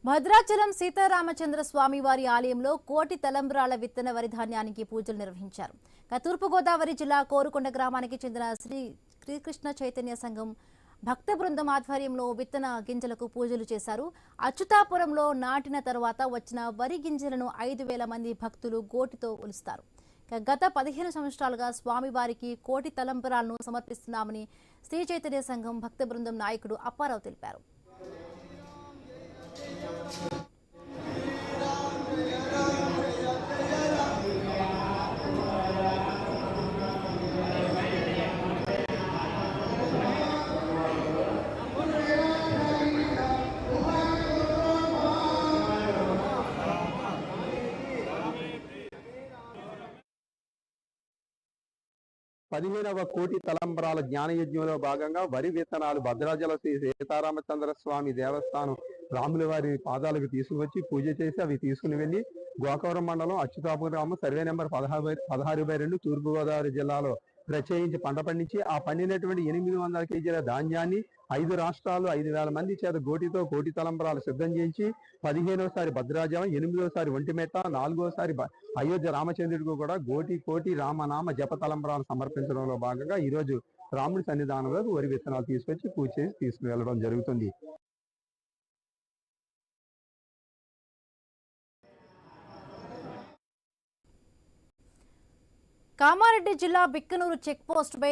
భద్రాచలం సీతారామచంద్ర స్వామి వారి ఆలయంలో కోటి తలంబ్రాల విత్తన వరిధాన్యానికి పూజలు నిర్వహించారు. తూర్పుగోదావరి జిల్లా కోరుకొండ గ్రామానికి చెందిన శ్రీకృష్ణ చైతన్య సంఘం భక్త బృందం ఆధ్వర్యంలో విత్తన గింజలకు పూజలు చేశారు. అచ్యుతాపురంలో నాటిన తర్వాత వచ్చిన వరి గింజలను 5,000 మంది భక్తులు గోటితో కొలుస్తారు. గత 15 సంవత్సరాలుగా స్వామివారికి కోటి తలంబ్రాలను సమర్పిస్తున్నామని శ్రీ చైతన్య సంఘం భక్త బృందం నాయకుడు అప్పారావు తెలిపారు. పదిహేనవ కోటి తలంబ్రాల జ్ఞానయజ్ఞంలో భాగంగా వరి విత్తనాలు భద్రాచల శ్రీ సీతారామచంద్ర స్వామి దేవస్థానం రాముల వారి పాదాలకు తీసుకువచ్చి పూజ చేసి అవి తీసుకుని వెళ్లి గోకవరం మండలం అచ్యుతాపురం గ్రామం సర్వే నెంబర్ 16/2 తూర్పుగోదావరి జిల్లాలో ప్రత్యేకించి పంట పండించి ఆ పండినటువంటి 800 కేజీల ధాన్యాన్ని 5 రాష్ట్రాలు 5,000 మంది చేత గోటితో కోటి తలంబ్రాలు సిద్ధం చేయించి 15వసారి భద్రాచలం, 8వసారి ఒంటిమెట్ట, 4వసారి అయోధ్య రామచంద్రుడికి కూడా కోటి రామనామ జప తలంబ్రాలు సమర్పించడంలో భాగంగా ఈ రోజు రాముడి సన్నిధానంలో వరి విత్తనాలు తీసుకొచ్చి పూజ చేసి తీసుకుని వెళ్ళడం జరుగుతుంది. కామారెడ్డి జిల్లా బిక్కనూరు చెక్ పోస్ట్